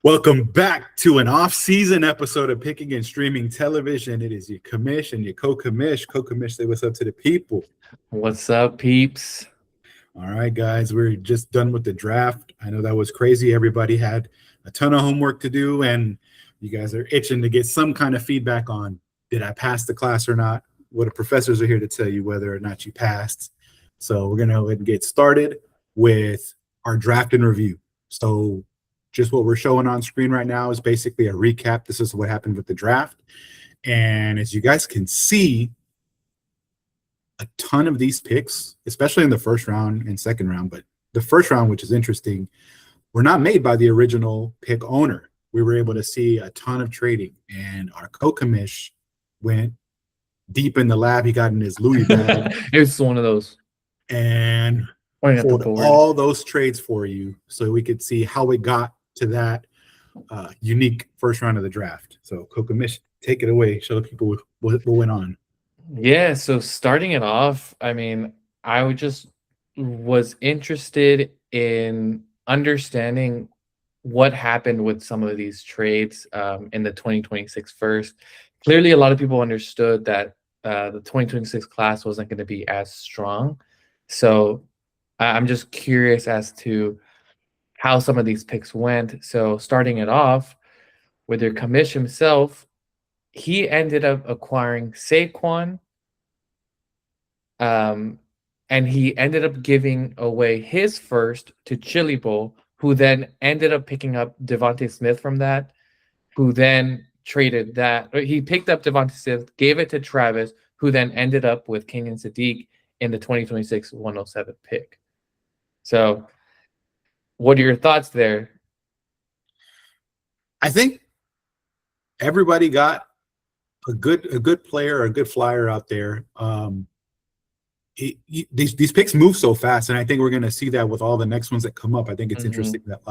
Welcome back to an off-season episode of Picking and Streaming Television. It is your commish and your co-commish. Co-commish, say what's up to the people. What's up, peeps? All right, guys, we're just done with the draft. I know that was crazy. Everybody had a ton of homework to do, and you guys are itching to get some kind of feedback on, did I pass the class or not? Well, the professors are here to tell you whether or not you passed. So we're going to go ahead and get started with our draft and review. So just what we're showing on screen right now is basically a recap. This is what happened with the draft. And as you guys can see, a ton of these picks, especially in the first round and second round, but the first round, which is interesting, were not made by the original pick owner. We were able to see a ton of trading, and our co-commish went deep in the lab. He got in his Louis bag. It was one of those. And pulled all those trades for you so we could see how we got to that unique first round of the draft. So co-commish, take it away. Show the people what went on. Yeah, so starting it off, I mean, I was interested in understanding what happened with some of these trades in the 2026 first. Clearly, a lot of people understood that the 2026 class wasn't going to be as strong. So I'm just curious as to how some of these picks went. So starting it off with your commish himself, he ended up acquiring Saquon, and he ended up giving away his first to TxChiliBowl, who then ended up picking up Devontae Smith from that, who then traded that. He picked up Devontae Smith, gave it to Travis, who then ended up with King and Sadiq in the 2026 107 pick. So what are your thoughts there? I think everybody got a good player, a good flyer out there. These picks move so fast, and I think we're going to see that with all the next ones that come up. I think it's interesting that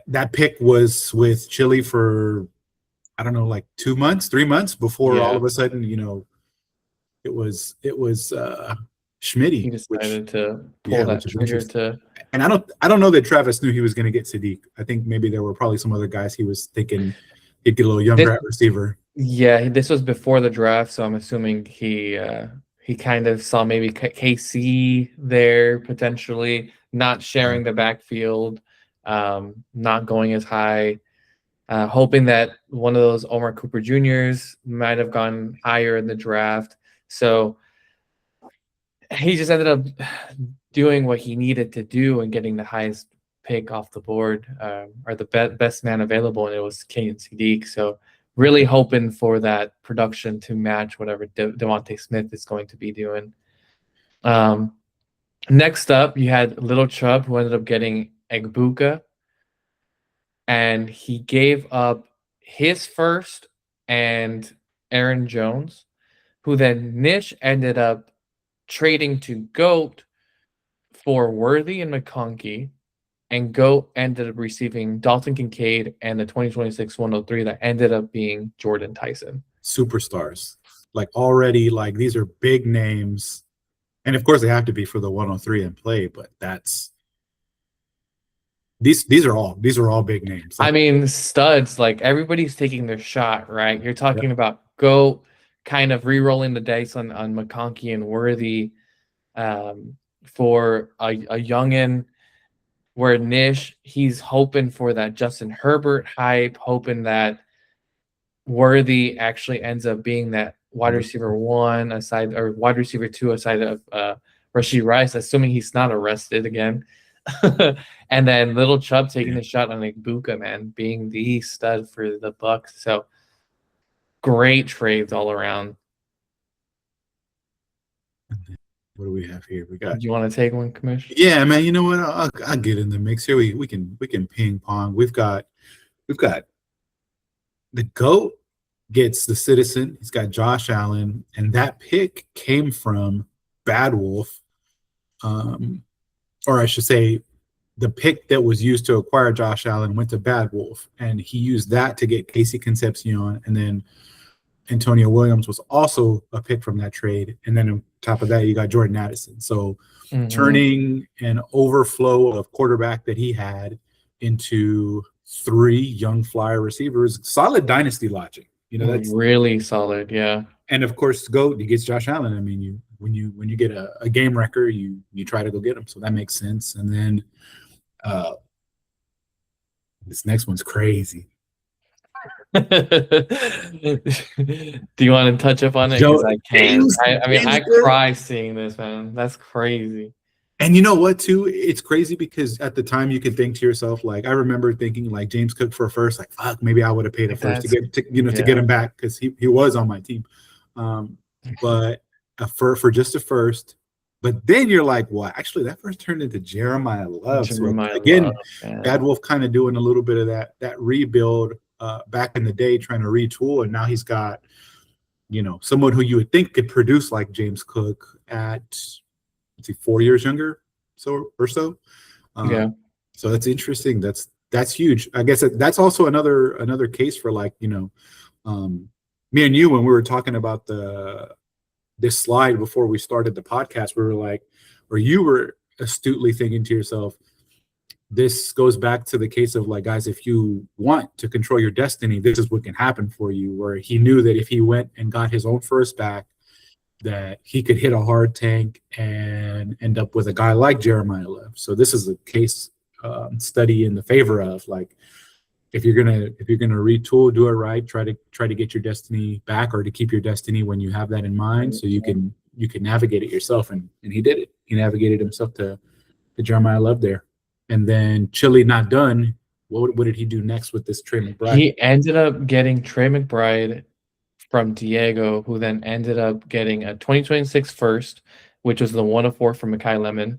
that pick was with Chili for, I don't know, like 2 months, 3 months before all of a sudden, it was Schmitty. He decided to pull that trigger to. And I don't know that Travis knew he was going to get Sadiq. I think maybe there were probably some other guys he was thinking he'd get a little younger at receiver. Yeah, this was before the draft, so I'm assuming he kind of saw maybe KC there potentially, not sharing the backfield, not going as high, hoping that one of those Omar Cooper Juniors might have gone higher in the draft. So he just ended up doing what he needed to do and getting the highest pick off the board, or the best man available, and it was King and Sadiq. So really hoping for that production to match whatever Devontae Smith is going to be doing. Next up, you had Lilchubb, who ended up getting Egbuka, and he gave up his first and Aaron Jones, who then Nish ended up trading to Goat for Worthy and McConkey, and Goat ended up receiving Dalton Kincaid and the 2026 103 that ended up being Jordan Tyson. Superstars. Already, these are big names. And of course they have to be for the 103 in play, but these are all big names. I mean, studs, everybody's taking their shot, right? You're talking about Goat kind of re-rolling the dice on McConkey and Worthy for a youngin', where Nish, he's hoping for that Justin Herbert hype, hoping that Worthy actually ends up being that wide receiver 1 aside, or wide receiver 2 aside of Rashee Rice, assuming he's not arrested again. And then Lilchubb taking the shot on Egbuka, man, being the stud for the Bucks. So great trades all around. What do we have here? We got. Do you want to take one, Commish? Yeah, man. You know what? I'll get in the mix here. We can ping pong. We've got the GOAT gets the Citizen. He's got Josh Allen, and that pick came from Badwolf, or I should say, the pick that was used to acquire Josh Allen went to Badwolf, and he used that to get Casey Concepcion, and then Antonio Williams was also a pick from that trade. And then on top of that, you got Jordan Addison. So turning an overflow of quarterback that he had into 3 young flyer receivers. Solid dynasty logic. You know, that's really solid. Yeah. and of course, GOAT, he gets Josh Allen. I mean, when you get a game wrecker, you try to go get him. So that makes sense. And then this next one's crazy. Do you want to touch up on it? Because I can't. I mean, I cry seeing this, man. That's crazy. And you know what, too? It's crazy because at the time you could think to yourself, like, I remember thinking, like, James Cook for a first, like, fuck, maybe I would have paid a first to get him back because he was on my team. But for just a first. But then you're like, well, actually, that first turned into Jeremiah Love. So again, Bad Wolf kind of doing a little bit of that rebuild back in the day, trying to retool, and now he's got, you know, someone who you would think could produce like James Cook at, let's see, 4 years younger, so. Yeah. So that's interesting. That's huge. I guess that's also another case for, like, you know, me and you, when we were talking about this slide before we started the podcast, we were like, or you were astutely thinking to yourself, this goes back to the case of, like, guys, if you want to control your destiny, this is what can happen for you. Where he knew that if he went and got his own first back, that he could hit a hard tank and end up with a guy like Jeremiah Love. So this is a case study in the favor of, like, if you're gonna retool, do it right. Try to get your destiny back, or to keep your destiny when you have that in mind, so you can navigate it yourself. And he did it. He navigated himself to Jeremiah Love there. And then Chili not done. What did he do next with this Trey McBride? He ended up getting Trey McBride from Diego, who then ended up getting a 2026 first, which was the 104 from Mekhi Lemon,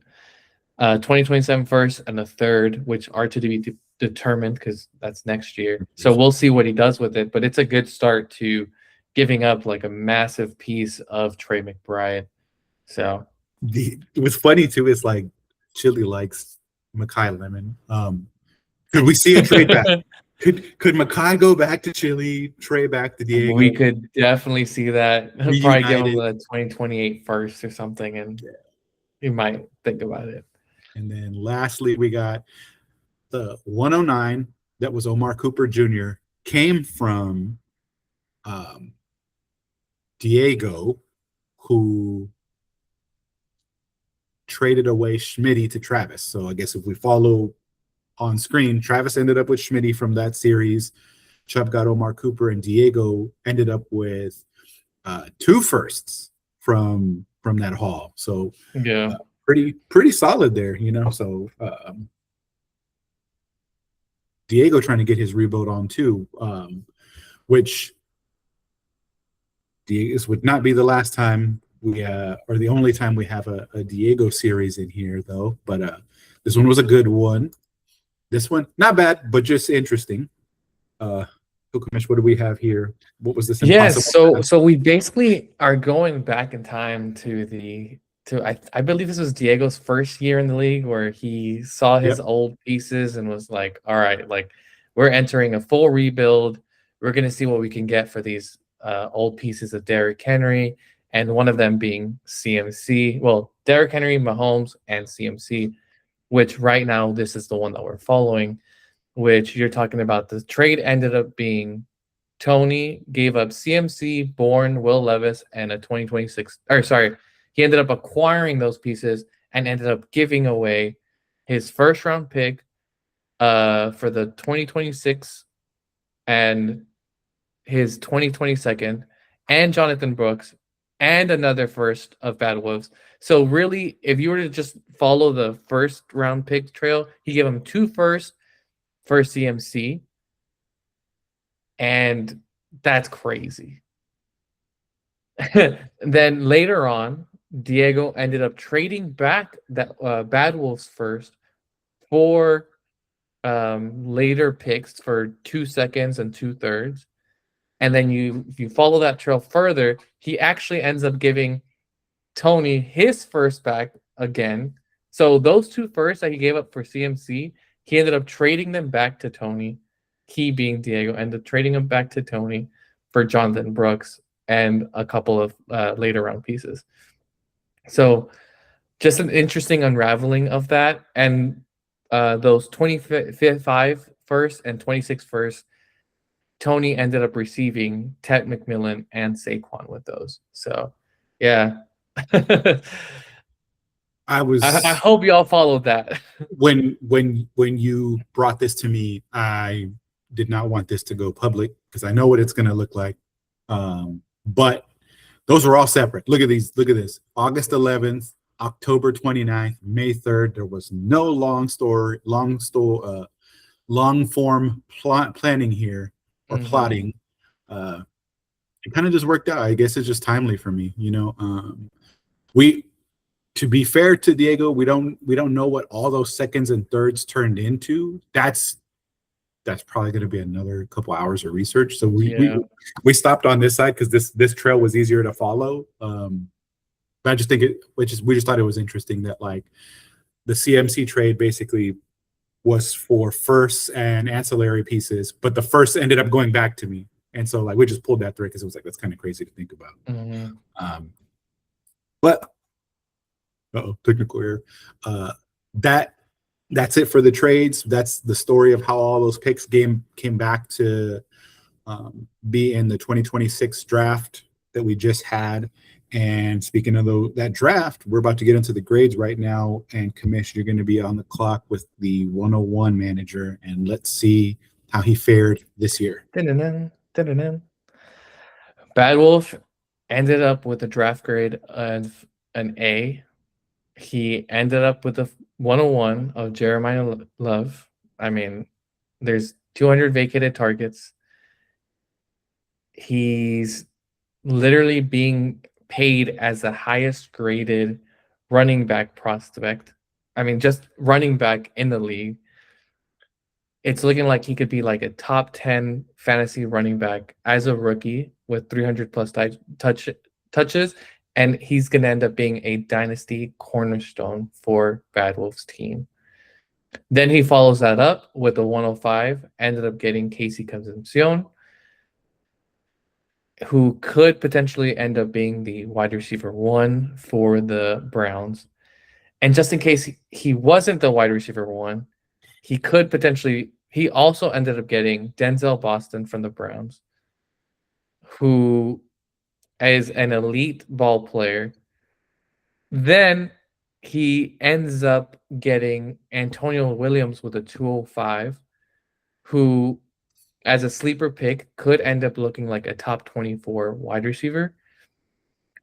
2027 first, and a third, which are to be determined because that's next year. So we'll see what he does with it. But it's a good start to giving up like a massive piece of Trey McBride. So what's funny too is, like, Chili likes Mekhi Lemon. Could we see a trade back? Could Mekhi go back to Chili, Trey back to Diego? We could definitely see that. He'll probably give him a 2028 first or something, and he might think about it. And then lastly, we got the 109 that was Omar Cooper Jr. came from Diego, who traded away Schmitty to Travis. So I guess if we follow on screen, Travis ended up with Schmitty from that series. Chubb got Omar Cooper, and Diego ended up with 2 firsts from that haul. So yeah, pretty solid there, you know. So Diego trying to get his rebuild on too, which this would not be the last time or the only time we have a Diego series in here, though. But this one was a good one. This one, not bad, but just interesting. Kookamish, what do we have here? What was this? Yes, so we basically are going back in time to I believe this was Diego's first year in the league, where he saw his old pieces and was like, all right, like, we're entering a full rebuild. We're going to see what we can get for these old pieces of Derrick Henry, and one of them being CMC. Well, Derrick Henry, Mahomes, and CMC, which right now this is the one that we're following, which you're talking about. The trade ended up being Tony gave up CMC, Bourne, Will Levis, and a 2026. Or sorry, he ended up acquiring those pieces and ended up giving away his first round pick for the 2026 and his 2022nd, and Jonathan Brooks, and another first of Bad Wolves. So really, if you were to just follow the first round pick trail, he gave him 2 firsts for CMC, and that's crazy. Then later on, Diego ended up trading back that Bad Wolves first for later picks for 2 seconds and 2/3. And then if you follow that trail further, he actually ends up giving Tony his first back again. So those 2 firsts that he gave up for CMC, he ended up trading them back to Tony. He, being Diego, ended up trading them back to Tony for Jonathan Brooks and a couple of later round pieces. So just an interesting unraveling of that. And those 25 first and 26 first, Tony ended up receiving Ted McMillan and Saquon with those. So, yeah. I was I hope y'all followed that. when you brought this to me, I did not want this to go public because I know what it's going to look like. But those are all separate. Look at these. Look at this. August 11th, October 29th, May 3rd. There was no long form planning here or plotting. It kind of just worked out. I guess it's just timely for me. You know, to be fair to Diego, we don't know what all those seconds and thirds turned into. That's probably going to be another couple hours of research. So we stopped on this side because this trail was easier to follow. But I just think we just thought it was interesting that like the CMC trade basically was for firsts and ancillary pieces, but the first ended up going back to me, and so like we just pulled that thread because it was like that's kind of crazy to think about. But technical error. That's it for the trades. That's the story of how all those picks came back to be in the 2026 draft that we just had. And speaking of that draft, we're about to get into the grades right now. And Commish, you're going to be on the clock with the 101 manager, and let's see how he fared this year. Badwolf ended up with a draft grade of an A. He ended up with a 101 of Jeremiah Love. I mean, there's 200 vacated targets. He's literally being paid as the highest graded running back prospect. I mean, just running back in the league. It's looking like he could be like a top 10 fantasy running back as a rookie with 300 plus touches. And he's going to end up being a dynasty cornerstone for Badwolf's team. Then he follows that up with a 105, ended up getting Casey Concepcion, who could potentially end up being the wide receiver 1 for the Browns. And just in case he wasn't the wide receiver 1, he also ended up getting Denzel Boston from the Browns, who is an elite ball player. Then he ends up getting Antonio Williams with a 205, who, as a sleeper pick, could end up looking like a top 24 wide receiver.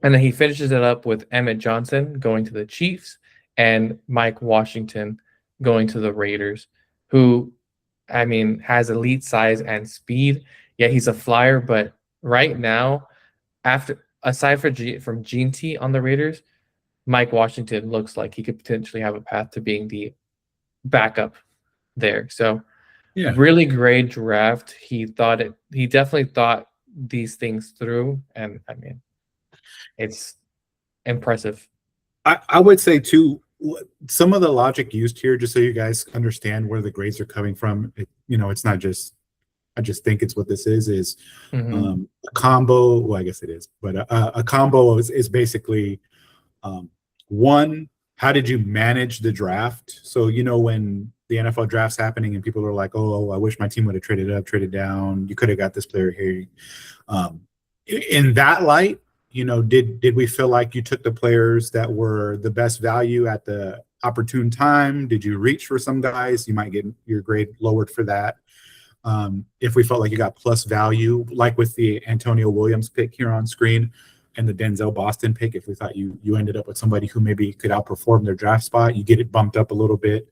And then he finishes it up with Emmett Johnson going to the Chiefs and Mike Washington going to the Raiders, who, I mean, has elite size and speed. Yeah, he's a flyer, but right now, aside from Gene T on the Raiders, Mike Washington looks like he could potentially have a path to being the backup there. So, really great draft. He definitely thought these things through, and I mean, it's impressive. I would say too, some of the logic used here, just so you guys understand where the grades are coming from. It's not just. I just think it's what this is a combo. Well, I guess it is, but a combo is basically one, how did you manage the draft? So, when the NFL draft's happening and people are like, oh, I wish my team would have traded up, traded down. You could have got this player here. In that light, did we feel like you took the players that were the best value at the opportune time? Did you reach for some guys? You might get your grade lowered for that. If we felt like you got plus value, like with the Antonio Williams pick here on screen and the Denzel Boston pick, if we thought you ended up with somebody who maybe could outperform their draft spot, you get it bumped up a little bit.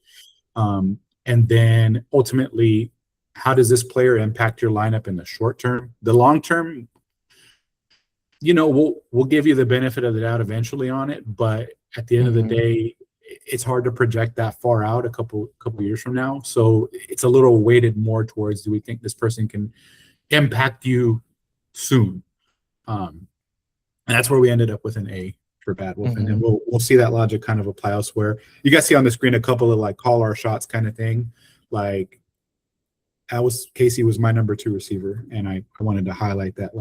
And then ultimately, how does this player impact your lineup in the short term? The long term, we'll give you the benefit of the doubt eventually on it, but at the end of the day, it's hard to project that far out a couple years from now. So it's a little weighted more towards, do we think this person can impact you soon? And that's where we ended up with an A for Badwolf. And then we'll see that logic kind of apply elsewhere. You guys see on the screen a couple of like call our shots kind of thing. Like Casey was my number 2 receiver, and I wanted to highlight that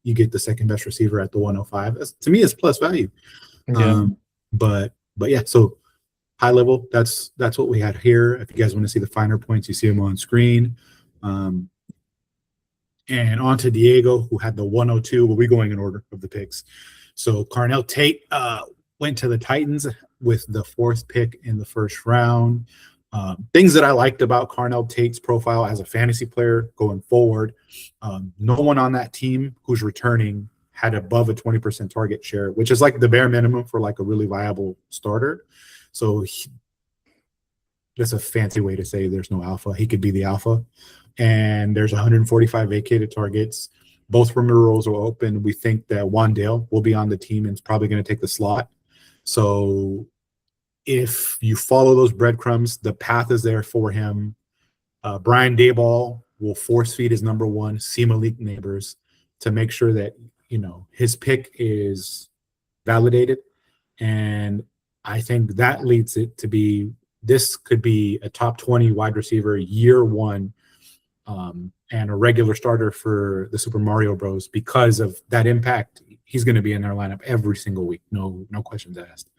you get the second best receiver at the 105. To me, it's plus value. Yeah. But yeah, so high level, that's what we had here. If you guys want to see the finer points, you see them on screen. And on to Diego, who had the 102. We'll be going in order of the picks. So Carnell Tate went to the Titans with the 4th pick in the first round. Things that I liked about Carnell Tate's profile as a fantasy player going forward, no one on that team who's returning had above a 20% target share, which is like the bare minimum for like a really viable starter. So that's a fancy way to say there's no alpha. He could be the alpha. And there's 145 vacated targets. Both perimeter roles are open. We think that Wandale will be on the team and is probably going to take the slot. So if you follow those breadcrumbs, the path is there for him. Brian Dayball will force feed his number 1, C. Malik Neighbors, to make sure that, you know, his pick is validated. And I think that leads it to be, this could be a top 20 wide receiver year 1, and a regular starter for the Super Mario Bros. Because of that impact. He's going to be in our lineup every single week. No questions asked.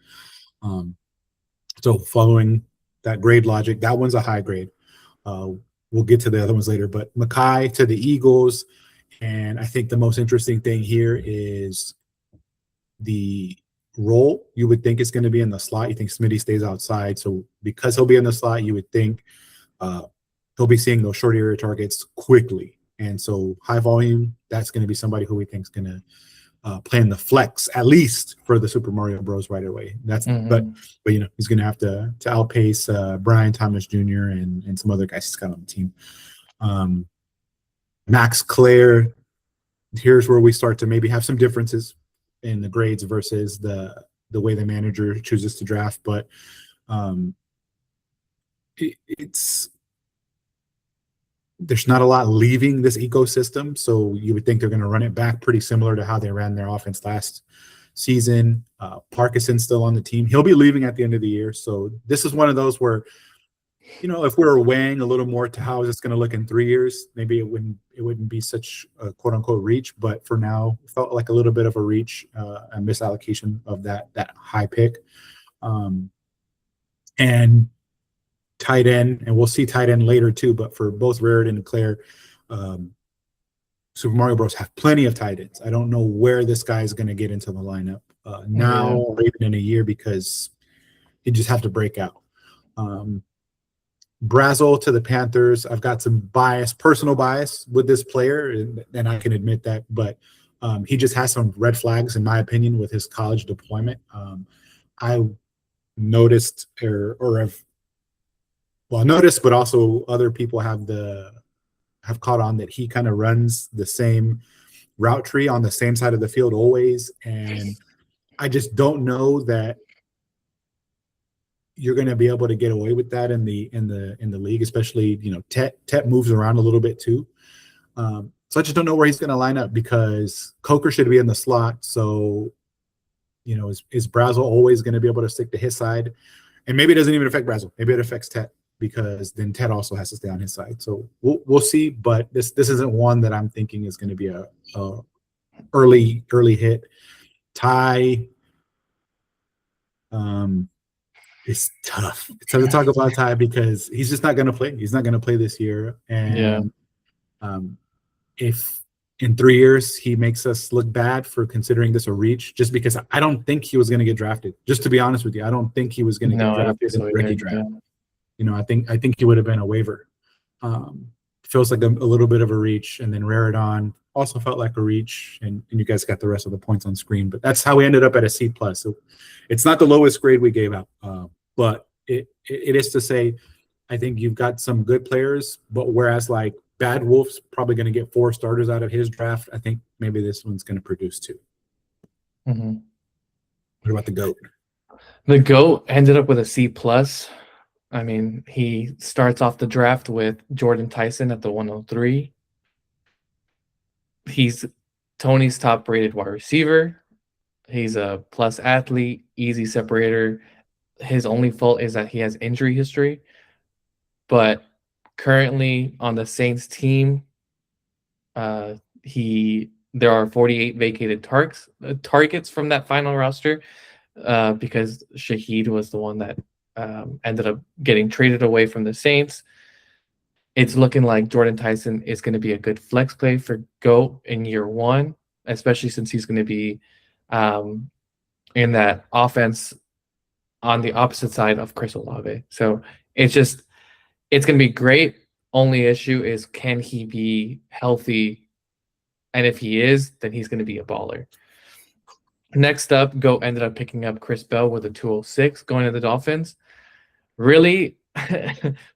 So following that grade logic, that one's a high grade. We'll get to the other ones later, but Makai to the Eagles. And I think the most interesting thing here is the role. You would think it's going to be in the slot. You think Smitty stays outside. So because he'll be in the slot, you would think he'll be seeing those short area targets quickly. And so high volume, that's going to be somebody who we think is going to play in the flex, at least for the Super Mario Bros. Right away. That's but you know, he's going to have to outpace Brian Thomas Jr. and some other guys he's got on the team. Max Clare, here's where we start to maybe have some differences in the grades versus the way the manager chooses to draft, but there's not a lot leaving this ecosystem, so you would think they're going to run it back pretty similar to how they ran their offense last season. Parkinson's still on the team. He'll be leaving at the end of the year, so this is one of those where, you know, if we're weighing a little more to how is this going to look in 3 years, maybe it wouldn't be such a quote unquote reach, but for now, it felt like a little bit of a reach, a misallocation of that high pick. And tight end, and we'll see tight end later too, but for both Raritan and Claire, Super Mario Bros. Have plenty of tight ends. I don't know where this guy is going to get into the lineup now or even in a year, because he just have to break out. Brazel to the Panthers. I've got some personal bias with this player, and I can admit that, but he just has some red flags, in my opinion, with his college deployment. I noticed noticed, but also other people have caught on that he kind of runs the same route tree on the same side of the field always, and I just don't know that you're going to be able to get away with that in the league, especially, you know, Tet moves around a little bit too. So I just don't know where he's going to line up, because Coker should be in the slot. So, you know, is Brazel always going to be able to stick to his side? And maybe it doesn't even affect Brazel. Maybe it affects Tet, because then Ted also has to stay on his side. So we'll see. But this isn't one that I'm thinking is going to be a early hit. Ty, it's tough. It's tough to talk about Ty because he's just not going to play. He's not going to play this year. And if in 3 years he makes us look bad for considering this a reach, just because I don't think he was going to get drafted. Just to be honest with you, I don't think he was going to get drafted in the rookie draft. You know, I think he would have been a waiver. Feels like a little bit of a reach. And then Raritan also felt like a reach. And you guys got the rest of the points on screen. But that's how we ended up at a C+. So it's not the lowest grade we gave out. But it is to say, I think you've got some good players. But whereas like Badwolf's probably going to get 4 starters out of his draft, I think maybe this one's going to produce 2. Mm-hmm. What about the GOAT? The GOAT ended up with a C+. I mean, he starts off the draft with Jordan Tyson at the 103. He's Tony's top-rated wide receiver. He's a plus athlete, easy separator. His only fault is that he has injury history. But currently on the Saints team, there are 48 vacated targets from that final roster, because Shaheed was the one that ended up getting traded away from the Saints. It's looking like Jordan Tyson is going to be a good flex play for GOAT in year one, especially since he's going to be in that offense on the opposite side of Chris Olave. So it's going to be great. Only issue is, can he be healthy? And if he is, then he's going to be a baller. Next up, GOAT ended up picking up Chris Bell with a 206 going to the Dolphins. Really,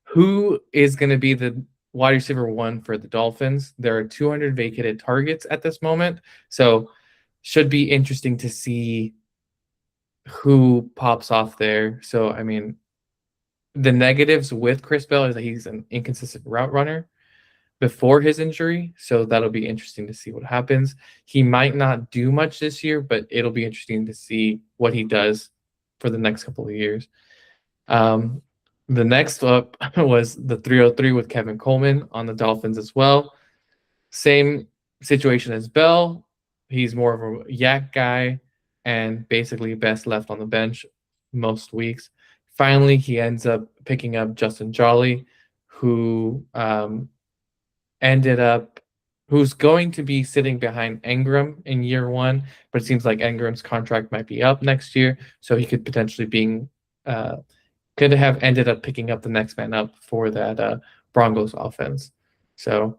who is going to be the wide receiver one for the Dolphins? There are 200 vacated targets at this moment. So should be interesting to see who pops off there. So, I mean, the negatives with Chris Bell is that he's an inconsistent route runner before his injury. So that'll be interesting to see what happens. He might not do much this year, but it'll be interesting to see what he does for the next couple of years. The next up was the 303 with Kevin Coleman on the Dolphins as well. Same situation as Bell. He's more of a yak guy and basically best left on the bench most weeks. Finally, he ends up picking up Justin Jolly, who who's going to be sitting behind Engram in year one, but it seems like Engram's contract might be up next year, so he could potentially could have ended up picking up the next man up for that Broncos offense. So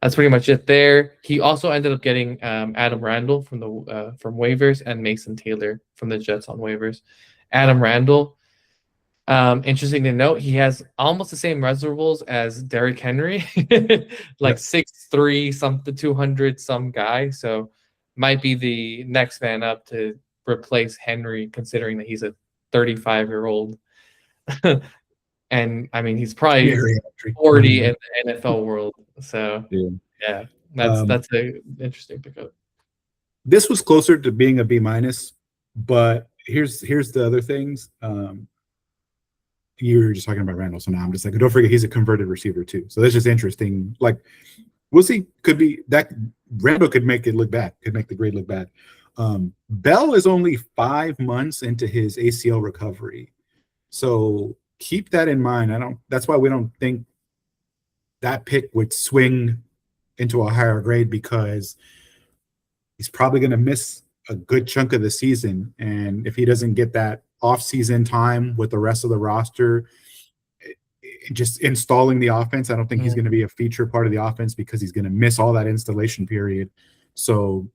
that's pretty much it there. He also ended up getting Adam Randall from waivers and Mason Taylor from the Jets on waivers. Adam Randall, interesting to note, he has almost the same reservoirs as Derrick Henry, like 6'3", something 200 some guy. So might be the next man up to replace Henry, considering that he's a 35-year-old. And I mean, he's probably 40 in the NFL world. So yeah, that's an interesting pickup. This was closer to being a B-, but here's the other things. You were just talking about Randall, so now I'm just like, don't forget he's a converted receiver too. So that's just interesting. Like, we'll see. Could be that Randall could make it look bad. Could make the grade look bad. Bell is only 5 months into his ACL recovery, so keep that in mind. That's why we don't think that pick would swing into a higher grade, because he's probably going to miss a good chunk of the season, and if he doesn't get that off-season time with the rest of the roster, just installing the offense, I don't think he's going to be a feature part of the offense, because he's going to miss all that installation period. So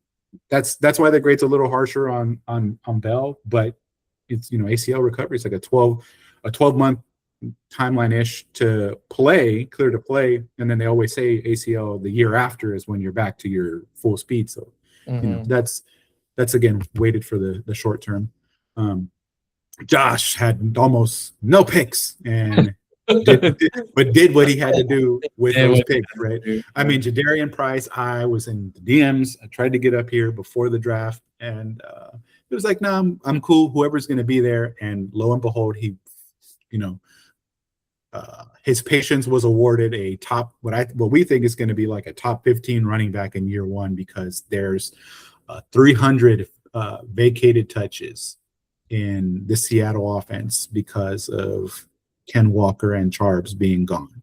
that's why the grade's a little harsher on Bell, but it's, ACL recovery is like a 12-month timeline-ish to clear to play, and then they always say ACL the year after is when you're back to your full speed. So that's again weighted for the short term. Josh had almost no picks and did what he had to do with those picks, right? I mean, Jadarian Price, I was in the DMs. I tried to get up here before the draft, and it was like, no, I'm cool. Whoever's going to be there. And lo and behold, he, his patience was awarded a top, what we think is going to be like a top 15 running back in year one, because there's 300 vacated touches in the Seattle offense because of Ken Walker and Charbs being gone.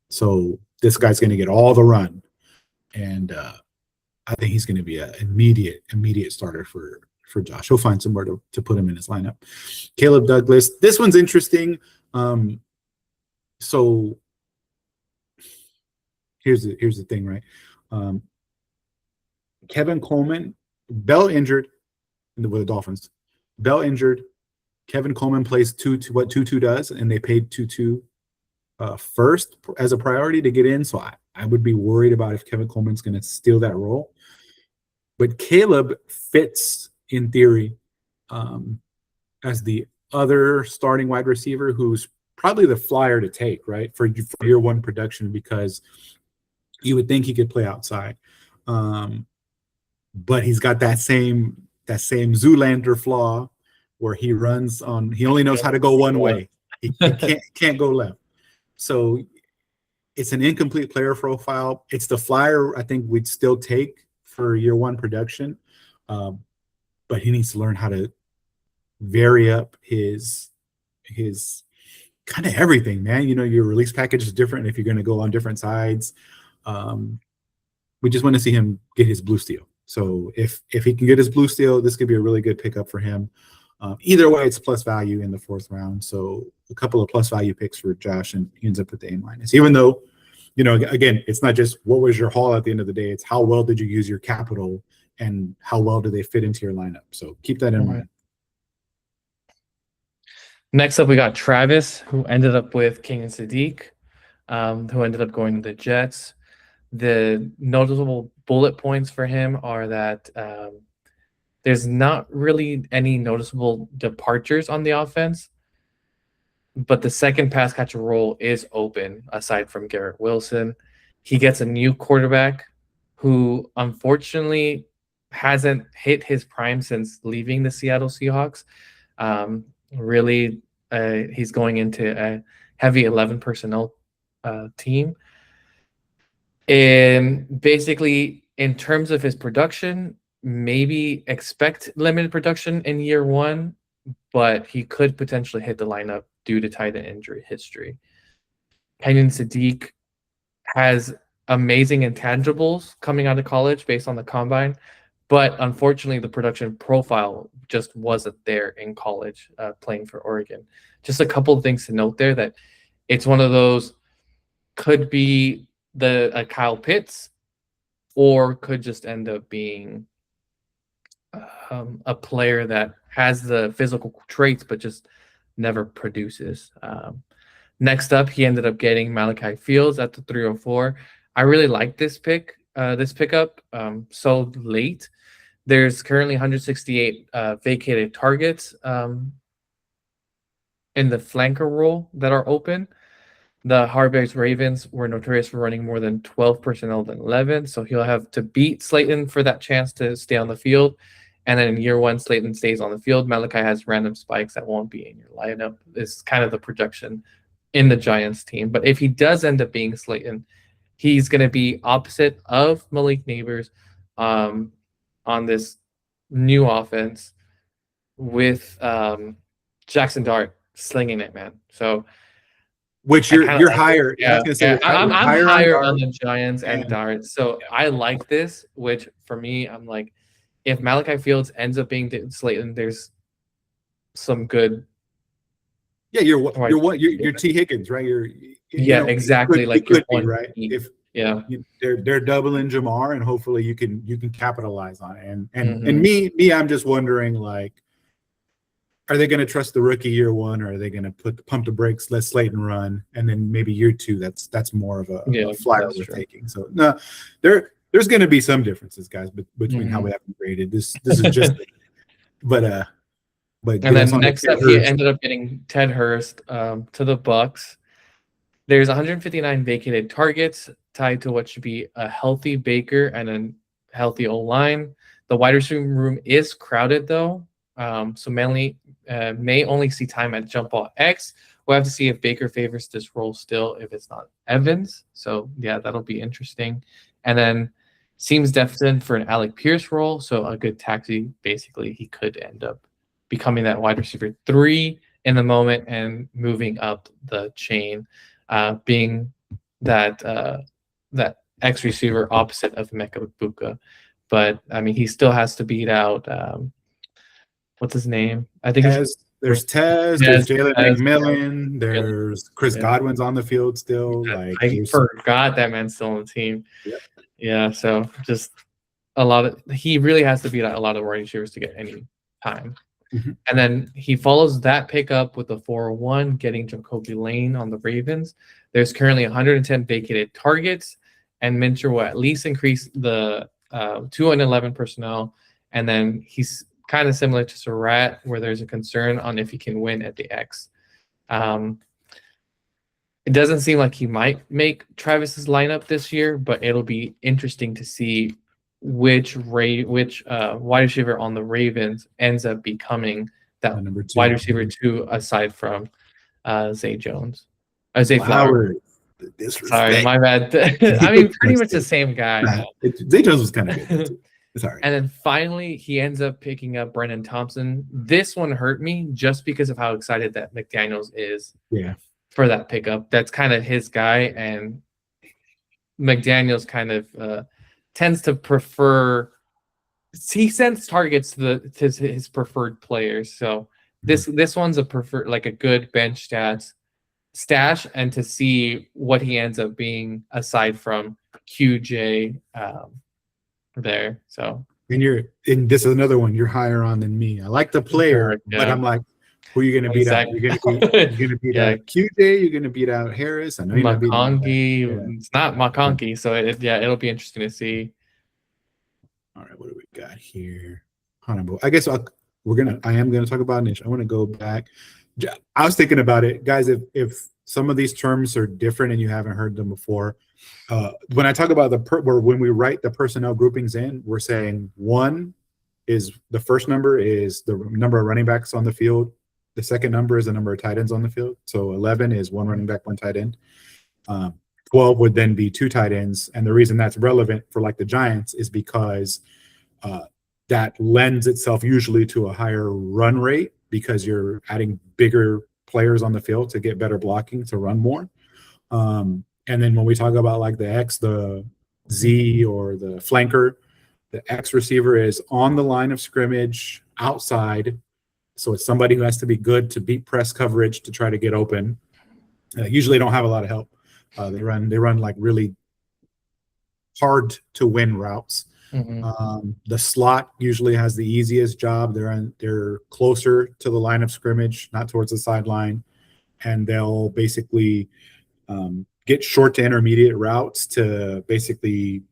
So this guy's going to get all the run, and I think he's going to be an immediate starter for Josh. He'll find somewhere to put him in his lineup. Caleb Douglas, this one's interesting. So here's the thing, right? Kevin Coleman, Bell injured with the Dolphins. Bell injured. Kevin Coleman plays what Tutu does, and they paid Tutu first as a priority to get in. So I would be worried about if Kevin Coleman's going to steal that role. But Caleb fits, in theory, as the other starting wide receiver, who's probably the flyer to take, right, for year one production, because you would think he could play outside. But he's got that same Zoolander flaw where he only knows how to go one way. He can't go left. So it's an incomplete player profile. It's the flyer I think we'd still take for year one production. But he needs to learn how to vary up his kind of everything, man. You know, your release package is different if you're going to go on different sides. We just want to see him get his blue steel. So if he can get his blue steel, this could be a really good pickup for him. Either way, it's plus value in the 4th round. So a couple of plus value picks for Josh, and he ends up with the A-. Even though, you know, again, it's not just what was your haul at the end of the day. It's how well did you use your capital and how well do they fit into your lineup. So keep that in mind. Next up, we got Travis, who ended up with King and Sadiq, who ended up going to the Jets. The noticeable bullet points for him are that there's not really any noticeable departures on the offense, but the second pass catcher role is open aside from Garrett Wilson. He gets a new quarterback who unfortunately hasn't hit his prime since leaving the Seattle Seahawks. Really, he's going into a heavy 11 personnel team. And basically, in terms of his production, maybe expect limited production in year 1, but he could potentially hit the lineup due to tight end injury history. Kenyon Sadiq has amazing intangibles coming out of college based on the combine, but unfortunately the production profile just wasn't there in college playing for Oregon. Just a couple of things to note there, that it's one of those, could be a Kyle Pitts, or could just end up being a player that has the physical traits but just never produces. Next up, he ended up getting Malachi Fields at the 304. I really like this pickup so late. There's currently 168 vacated targets in the flanker role that are open. The Harbaugh Ravens were notorious for running more than 12 personnel than 11, so he'll have to beat Slayton for that chance to stay on the field. And then in year 1, Slayton stays on the field. Malachi has random spikes that won't be in your lineup. It's kind of the projection in the Giants team. But if he does end up being Slayton, he's going to be opposite of Malik Neighbors on this new offense with Jackson Dart slinging it, man. So, which you're higher. Yeah, I'm higher on Dart. The Giants and Dart. So I like this, which for me, I'm like, if Malachi Fields ends up being Slayton, there's some good. Yeah, you're T. Higgins, right? Exactly. Like you're be, right? If they're doubling Jamar, and hopefully you can capitalize on it. And me, I'm just wondering, like, are they going to trust the rookie year 1, or are they going to pump the brakes, let Slayton run, and then maybe year 2, that's more of a flyer we're taking. So no, there's going to be some differences, guys, between how we have them graded. This is just, but and then next up, he ended up getting Ted Hurst to the Bucks. There's 159 vacated targets tied to what should be a healthy Baker and a healthy O-line. The wide receiver room is crowded though, so mainly may only see time at jump ball X. We'll have to see if Baker favors this role still, if it's not Evans. So yeah, that'll be interesting. And then seems destined for an Alec Pierce role, so a good taxi. Basically, he could end up becoming that wide receiver 3 in the moment and moving up the chain, being that X receiver opposite of Mecca Buka. But I mean, he still has to beat out what's his name? I think there's Tez, there's Jalen McMillan, there's Chris Godwin's on the field still. Like, I forgot that man's still on the team. Yeah, so just a lot of, he really has to beat out a lot of wide receivers to get any time. And then he follows that pickup with the 401, getting Jacoby Lane on the Ravens. There's currently 110 vacated targets, and Minter will at least increase the 211 personnel. And then he's kind of similar to Surratt, where there's a concern on if he can win at the X. It doesn't seem like he might make Travis's lineup this year, but it'll be interesting to see which wide receiver on the Ravens ends up becoming that wide receiver 2 aside from Zay Jones. Zay Flower. Sorry, my bad. I mean, pretty much the same guy. Zay Jones was kind of good. Sorry. And then finally, he ends up picking up Brennan Thompson. This one hurt me just because of how excited that McDaniels is for that pickup. That's kind of his guy, and McDaniels kind of tends to prefer. He sends targets to his preferred players. So this one's a preferred, like a good bench stash, and to see what he ends up being aside from QJ there. So and this is another one you're higher on than me. I like the player, yeah. but I'm like, who are you going to beat out? You're going to beat Yeah. out QJ. You're going to beat out Harris. I know you're not beating out It's not McConkey, so it'll be interesting to see. All right, what do we got here? I guess I am gonna talk about Nish. I want to go back. I was thinking about it, guys. If some of these terms are different and you haven't heard them before, when I talk about when we write the personnel groupings in, we're saying the first number is the number of running backs on the field. The second number is the number of tight ends on the field. So 11 is one running back, one tight end. 12 would then be two tight ends. And the reason that's relevant for like the Giants is because that lends itself usually to a higher run rate because you're adding bigger players on the field to get better blocking to run more. And then when we talk about like the X, the Z, or the flanker, the X receiver is on the line of scrimmage outside. So it's somebody who has to be good to beat press coverage to try to get open. Usually don't have a lot of help. They run like really hard to win routes. The slot usually has the easiest job. They're closer to the line of scrimmage, not towards the sideline, and they'll basically get short to intermediate routes to basically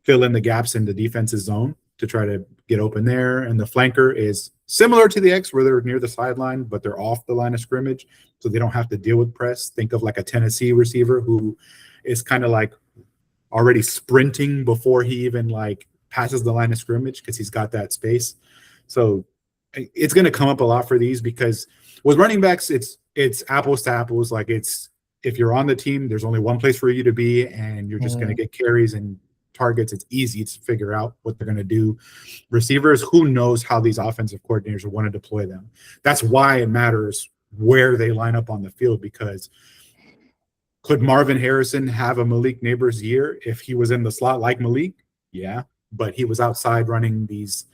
fill in the gaps in the defense's zone to try to get open there. And the flanker is similar to the X, where they're near the sideline, but they're off the line of scrimmage, so they don't have to deal with press. Think of like a Tennessee receiver who is kind of like already sprinting before he even like passes the line of scrimmage because he's got that space. So it's going to come up a lot for these because with running backs, it's apples to apples. Like if you're on the team, there's only one place for you to be, and you're just going to get carries and targets. It's easy to figure out what they're going to do. Receivers, who knows how these offensive coordinators want to deploy them. That's why it matters where they line up on the field, because could Marvin Harrison have a Malik Neighbors year if he was in the slot like Malik? Yeah, but he was outside running these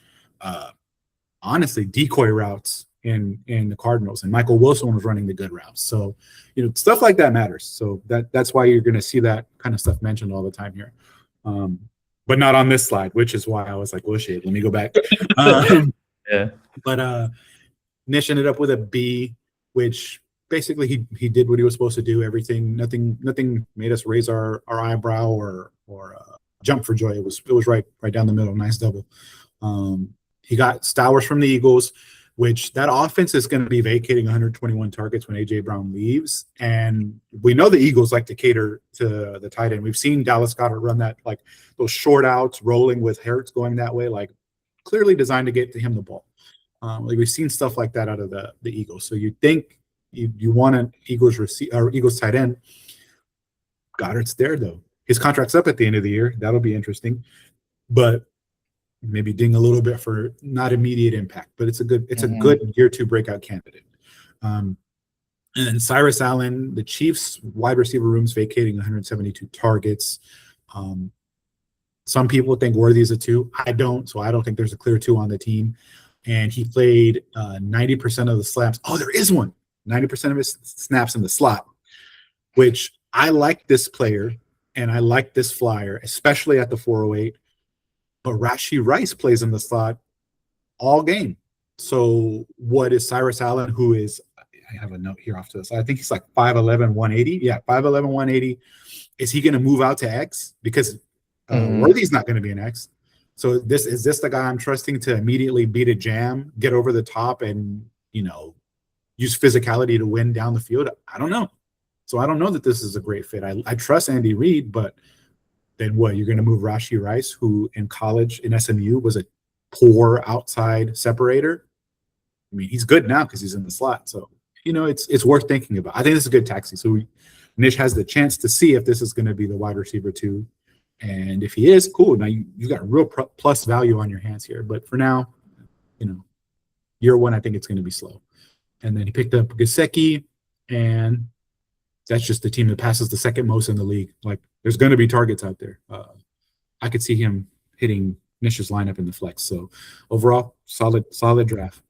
honestly decoy routes in the Cardinals, and Michael Wilson was running the good routes. So, stuff like that matters. So that's why you're going to see that kind of stuff mentioned all the time here. But not on this slide, which is why I was like, well, shit, let me go back. Yeah. But Nish ended up with a B, which basically he did what he was supposed to do. Everything, nothing made us raise our eyebrow or jump for joy. It was right down the middle, nice double. He got Stowers from the Eagles, which that offense is going to be vacating 121 targets when A.J. Brown leaves. And we know the Eagles like to cater to the tight end. We've seen Dallas Goedert run that, like those short outs, rolling with Hertz going that way, like clearly designed to get to him the ball. Like we've seen stuff like that out of the Eagles. So you think you want an Eagles tight end. Goddard's there, though. His contract's up at the end of the year. That'll be interesting. But maybe ding a little bit for not immediate impact, but it's a good year two breakout candidate. And then Cyrus Allen, the Chiefs wide receiver room's vacating 172 targets. Some people think Worthy's a 2. I don't, so I don't think there's a clear 2 on the team. And he played 90% of the slaps. Oh, there is one. 90% of his snaps in the slot, which I like this player and I like this flyer, especially at the 408. But Rashee Rice plays in the slot all game. So what is Cyrus Allen, who is, I have a note here off to the side, I think he's like 5'11", 180. Yeah, 5'11", 180. Is he going to move out to X? Because Worthy's not going to be an X. So is this the guy I'm trusting to immediately beat a jam, get over the top, and, use physicality to win down the field? I don't know. So I don't know that this is a great fit. I trust Andy Reid, but then what? You're going to move Rashee Rice, who in college in SMU was a poor outside separator. I mean, he's good now because he's in the slot. So, it's worth thinking about. I think this is a good taxi. So Nish has the chance to see if this is going to be the wide receiver 2. And if he is, cool. Now you got real plus value on your hands here. But for now, year one, I think it's going to be slow. And then he picked up Gesicki and that's just the team that passes the second most in the league. Like, there's going to be targets out there. I could see him hitting Nish's lineup in the flex. So overall, solid draft.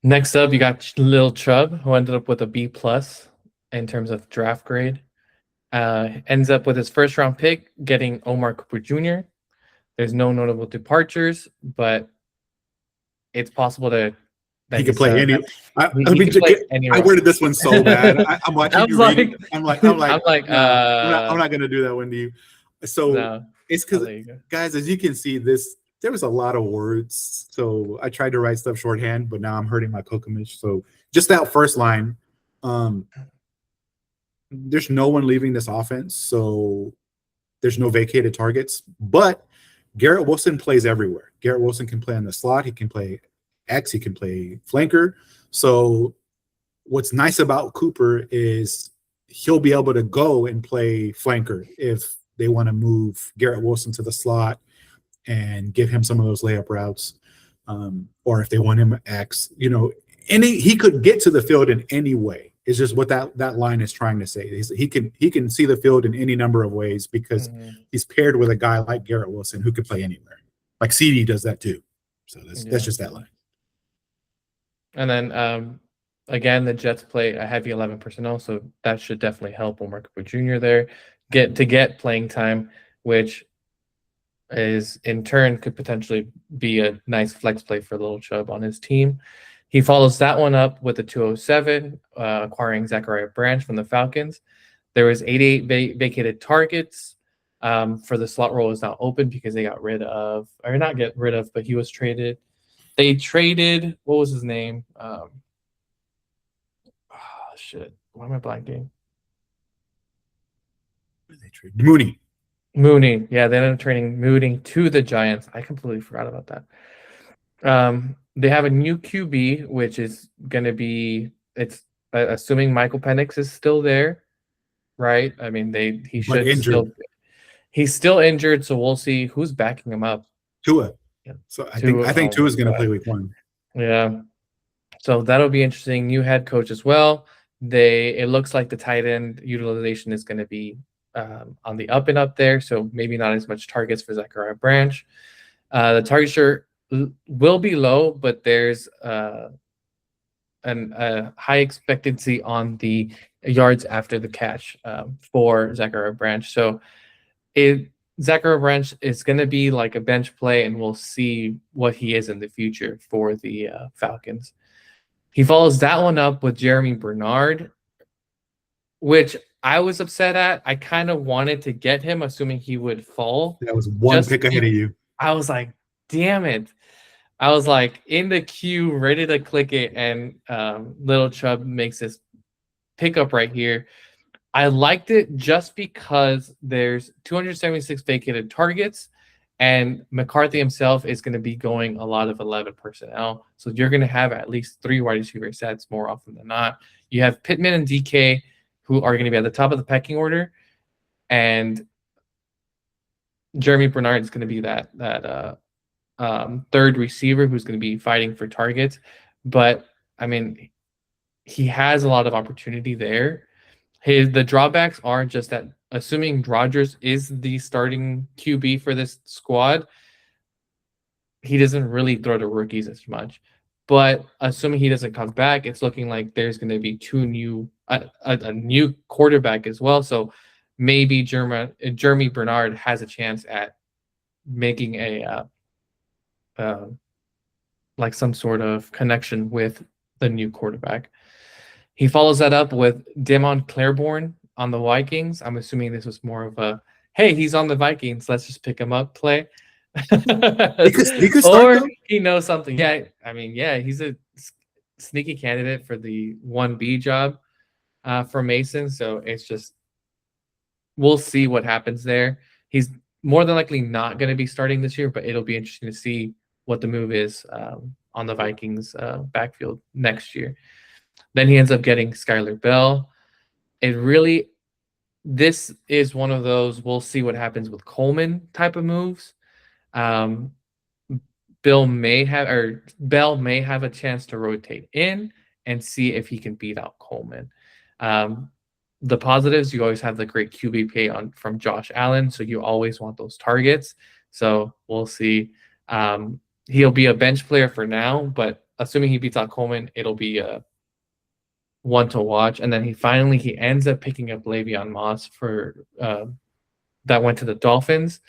Next up, you got Lilchubb, who ended up with a B+ in terms of draft grade. Ends up with his first round pick getting Omar Cooper Jr. There's no notable departures, but it's possible that he could play any. I worded this one so bad. I'm watching you read it. I'm like, I'm not gonna do that one to you. So no, it's because, guys, as you can see, there was a lot of words. So I tried to write stuff shorthand, but now I'm hurting my Kokomish. So just that first line, there's no one leaving this offense, so there's no vacated targets. But Garrett Wilson plays everywhere. Garrett Wilson can play on the slot. He can play X. He can play flanker. So what's nice about Cooper is he'll be able to go and play flanker if they want to move Garrett Wilson to the slot and give him some of those layup routes, or if they want him X. He could get to the field in any way. It's just what that line is trying to say. He can see the field in any number of ways because he's paired with a guy like Garrett Wilson who can play anywhere. Like CD does that too. So that's just that line. And then again, the Jets play a heavy 11 personnel, so that should definitely help Omar Cooper Jr. there get playing time, which is in turn could potentially be a nice flex play for Lilchubb on his team. He follows that one up with a 207, acquiring Zachariah Branch from the Falcons. There was 88 vacated targets. For the slot role is now open because they got rid of, or not get rid of, but he was traded. They traded, what was his name? Shit. Why am I blanking? What did they trade? Mooney. Yeah, they ended up trading Mooney to the Giants. I completely forgot about that. They have a new QB, which is going to be, it's assuming Michael Penix is still there, right? I mean, he should still. He's still injured, so we'll see who's backing him up. Tua. Yeah. So I think Tua is going to play week 1. Yeah. So that'll be interesting. New head coach as well. It looks like the tight end utilization is going to be on the up and up there, so maybe not as much targets for Zachariah Branch. The target share will be low, but there's a high expectancy on the yards after the catch for Zachariah Branch. So Zachariah Branch is going to be like a bench play, and we'll see what he is in the future for the Falcons. He follows that one up with Jeremy Bernard, which I was upset at. I kind of wanted to get him, assuming he would fall. That was one pick ahead of you. I was like, damn it. I was like in the queue, ready to click it, and Lilchubb makes this pickup right here. I liked it just because there's 276 vacated targets, and McCarthy himself is going to be going a lot of 11 personnel. So you're going to have at least 3 wide receiver sets more often than not. You have Pittman and DK, who are going to be at the top of the pecking order, and Jeremy Bernard is going to be that third receiver who's going to be fighting for targets. But I mean, he has a lot of opportunity there. The drawbacks are just that, assuming Rodgers is the starting QB for this squad, he doesn't really throw to rookies as much. But assuming he doesn't come back, it's looking like there's going to be a new quarterback as well. So maybe Jeremy Bernard has a chance at making like some sort of connection with the new quarterback. He follows that up with Damon Claiborne on the Vikings. I'm assuming this was more of a, hey, he's on the Vikings, let's just pick him up play. He could start, or he knows something. Yeah, I mean, yeah, he's a sneaky candidate for the 1B job for Mason. So it's just, we'll see what happens there. He's more than likely not going to be starting this year, but it'll be interesting to see what the move is on the Vikings backfield next year. Then he ends up getting Skylar Bell. This is one of those, we'll see what happens with Coleman type of moves. Bell may have a chance to rotate in and see if he can beat out Coleman. The positives, you always have the great QBP from Josh Allen, so you always want those targets. So we'll see. He'll be a bench player for now, but assuming he beats out Coleman, it'll be a one to watch. And then he ends up picking up Le'Veon Moss for that went to the Dolphins.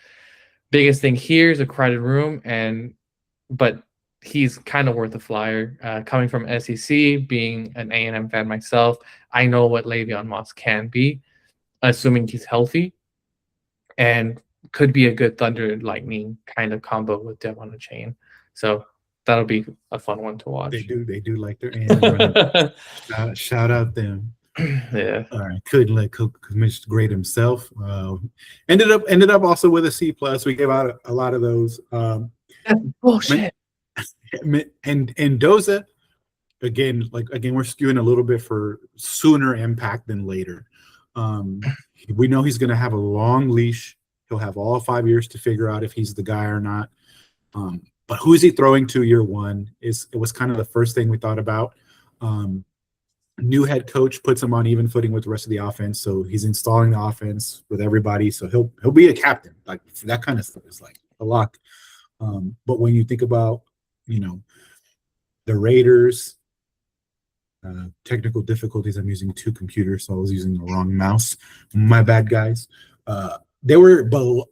Biggest thing here is a crowded room, but he's kind of worth a flyer. Coming from SEC, being an A&M fan myself, I know what Le'Veon Moss can be, assuming he's healthy, and could be a good Thunder and Lightning kind of combo with Dev on a Chain. So that'll be a fun one to watch. They do like their A&M. Shout out them. Yeah. All right. Couldn't let Koolkid Grade himself. Ended up also with a C+. We gave out a lot of those. Bullshit. And Doza, again, we're skewing a little bit for sooner impact than later. We know he's going to have a long leash. He'll have all 5 years to figure out if he's the guy or not. But who is he throwing to year one? It was kind of the first thing we thought about. New head coach puts him on even footing with the rest of the offense, so he's installing the offense with everybody. So he'll be a captain. Like that kind of stuff is like a lock. But when you think about the Raiders, technical difficulties. I'm using two computers, so I was using the wrong mouse. My bad, guys. They were below,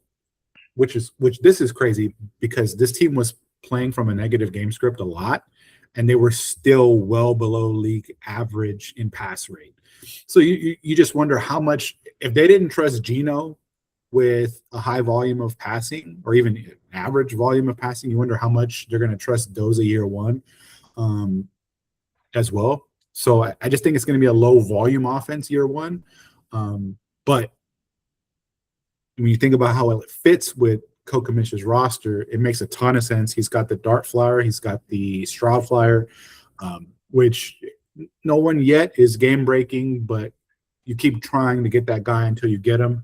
which this is crazy because this team was playing from a negative game script a lot, and they were still well below league average in pass rate. So you just wonder how much, if they didn't trust Geno with a high volume of passing or even average volume of passing, you wonder how much they're going to trust Doza year one as well. So I just think it's going to be a low volume offense year one. But when you think about how it fits with Kokomish's roster, it makes a ton of sense. He's got the Dart Flyer. He's got the Stroud Flyer, which no one yet is game breaking, but you keep trying to get that guy until you get him.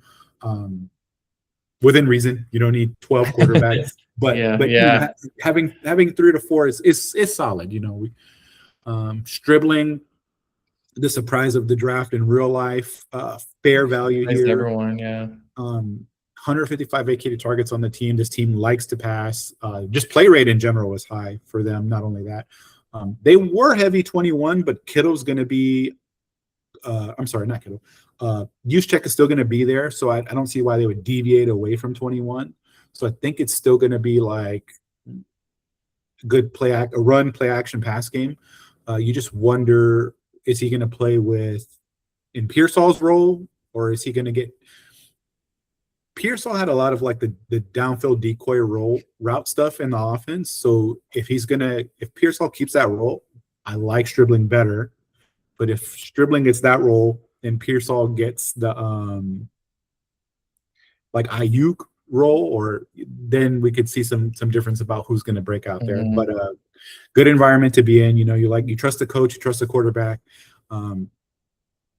Within reason, you don't need 12 quarterbacks, but having 3 to 4 is solid. Stribling, the surprise of the draft in real life, fair value here. Everyone, 155 vacated targets on the team. This team likes to pass. Just play rate in general was high for them. Not only that, they were heavy 21, but Kittle's going to be. I'm sorry, not Kittle. Juszczyk is still going to be there, so I don't see why they would deviate away from 21. So I think it's still going to be like good a run, play action, pass game. You just wonder, is he going to play in Pearsall's role, or is he going to get? Pearsall had a lot of like the downfield decoy route stuff in the offense. So if Pearsall keeps that role, I like Stribling better. But if Stribling gets that role and Pearsall gets the like Ayuk role, or then we could see some difference about who's going to break out there. But good environment to be in. You trust the coach, you trust the quarterback.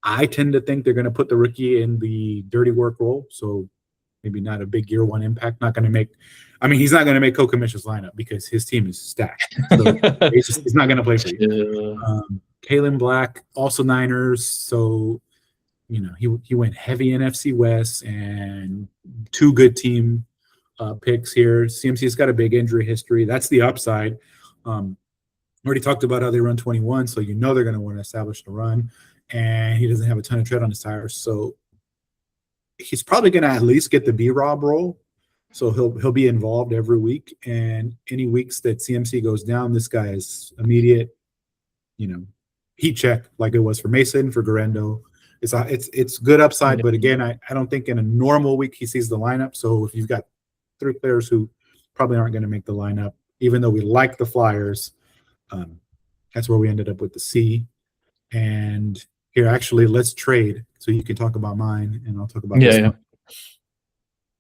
I tend to think they're going to put the rookie in the dirty work role. So maybe not a big year one impact. Not going to make. I mean, he's not going to make Kokomish's lineup because his team is stacked. So he's not going to play for you. Kalen Black, also Niners. So, he went heavy NFC West and 2 good team picks here. CMC's got a big injury history. That's the upside. Already talked about how they run 21, so they're going to want to establish the run. And he doesn't have a ton of tread on his tires. So he's probably going to at least get the B-Rob role. So he'll be involved every week. And any weeks that CMC goes down, this guy is immediate, heat check like it was for Mason, for Garendo. It's good upside, but again, I don't think in a normal week he sees the lineup. So if you've got 3 players who probably aren't going to make the lineup, even though we like the Flyers, that's where we ended up with the C. And here, actually, let's trade so you can talk about mine and I'll talk about this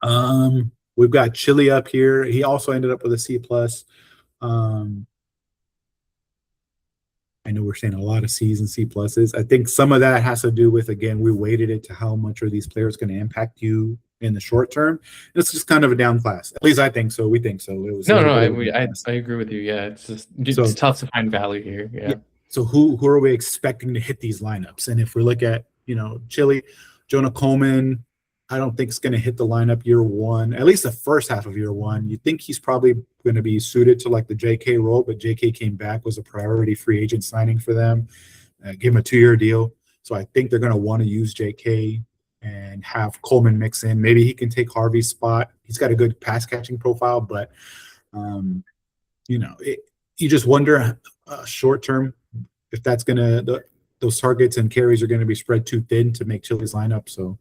one. We've got Chili up here. He also ended up with a C+. I know we're saying a lot of C's and C+. I think some of that has to do with, again, we weighted it to how much are these players going to impact you in the short term. It's just kind of a down class. At least I think so. We think so. I agree with you. Yeah, it's tough to find value here. Yeah. So who are we expecting to hit these lineups? And if we look at, Chili, Jonah Coleman, I don't think it's going to hit the lineup year one, at least the first half of year one. You think he's probably going to be suited to like the JK role, but JK came back, was a priority free agent signing for them. Give him a 2-year deal. So I think they're going to want to use JK and have Coleman mix in. Maybe he can take Harvey's spot. He's got a good pass catching profile, but you just wonder short term if that's going to those targets and carries are going to be spread too thin to make Chili's lineup. So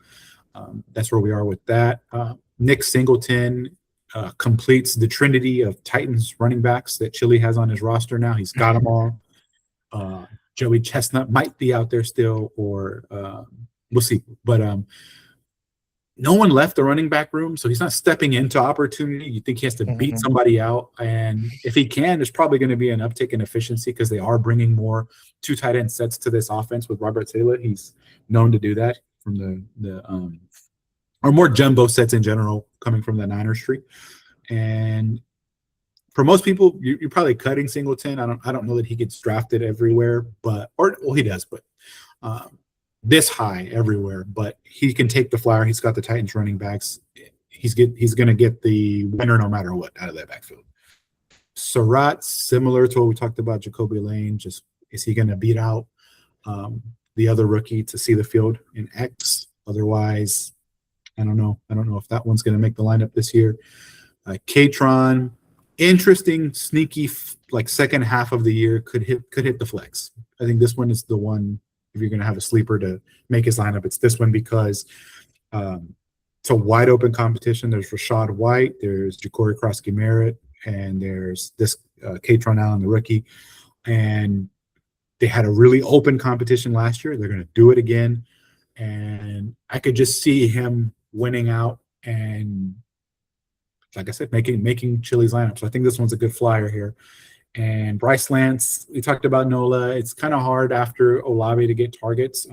that's where we are with that. Nick Singleton completes the trinity of Titans running backs that Chili has on his roster now. He's got them all. Joey Chestnut might be out there still, or we'll see. But no one left the running back room, so he's not stepping into opportunity. You think he has to beat somebody out, and if he can, there's probably going to be an uptick in efficiency because they are bringing more 2 tight end sets to this offense with Robert Saleh. He's known to do that from or more jumbo sets in general coming from the Niners tree. And for most people, you're probably cutting Singleton. I don't know that he gets drafted everywhere, he does, but this high everywhere. But he can take the flyer. He's got the Titans running backs. He's going to get the winner no matter what out of that backfield. Surratt, similar to what we talked about, Jacoby Lane. Just is he going to beat out the other rookie to see the field in X? Otherwise, I don't know. I don't know if that one's going to make the lineup this year. Katron, interesting, sneaky, like second half of the year could hit the flex. I think this one is the one. If you're going to have a sleeper to make his lineup, it's this one because it's a wide open competition. There's Rashad White, there's Ja'Cory Krosky-Merritt, and there's this Katron Allen, the rookie. And they had a really open competition last year. They're going to do it again. And I could just see him winning out and, like I said, making Chili's lineup. So I think this one's a good flyer here. And Bryce Lance, we talked about Nola. It's kind of hard after Olave to get targets.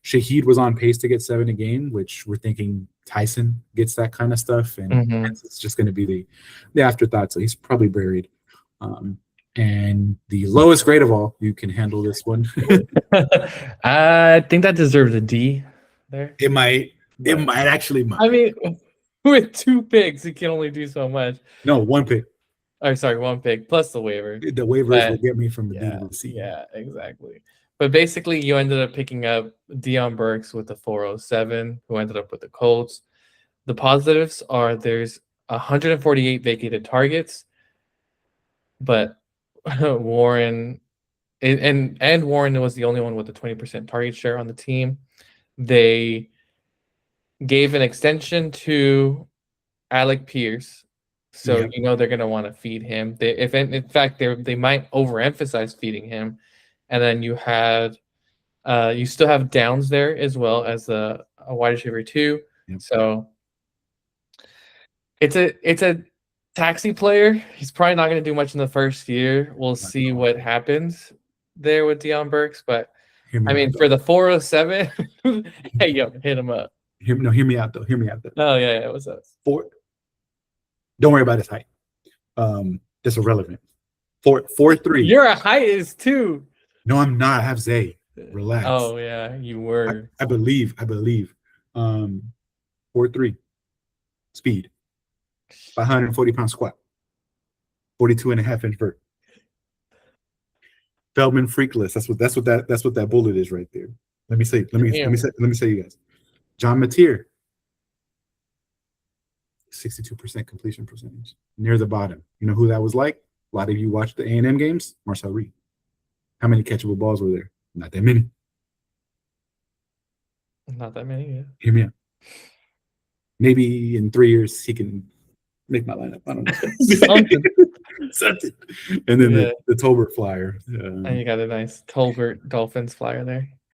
Shaheed was on pace to get 7 a game, which we're thinking Tyson gets that kind of stuff. And it's just going to be the afterthought. So he's probably buried. And the lowest grade of all, you can handle this one. I think that deserves a D there. It might actually. I mean, with 2 picks, you can only do so much. No, 1 pick. Oh, sorry, 1 pick plus the waiver. The waivers will get me from the D to the C. Yeah, exactly. But basically, you ended up picking up Deion Burks with the 407, who ended up with the Colts. The positives are there's 148 vacated targets, but Warren and Warren was the only one with the 20% target share on the team. They gave an extension to Alec Pierce. So they're gonna want to feed him. In fact they might overemphasize feeding him, and then you still have Downs there as well as a wide receiver 2. Yep. So it's a taxi player. He's probably not gonna do much in the first year. We'll see what happens there with Deion Burks, but I mean for the 407, hey yo, hit him up. Hear me out though. Oh yeah, what's up? Don't worry about his height. That's irrelevant. 4'3". Your height is 2. No, I'm not. I have Zay. Relax. Oh yeah, you were. I believe. 4'3". Speed. 540-pound squat. 42.5-inch vert. Feldman freak list. That's what that bullet is right there. Let me say you guys. John Mateer. 62% completion percentage near the bottom. You know who that was like? A lot of you watched the A&M games. Marcel Reed. How many catchable balls were there? Not that many. Not that many. Yeah. Hear me out. Maybe in 3 years he can make my lineup. I don't know. Something. And then the Tolbert flyer. And you got a nice Tolbert Dolphins flyer there.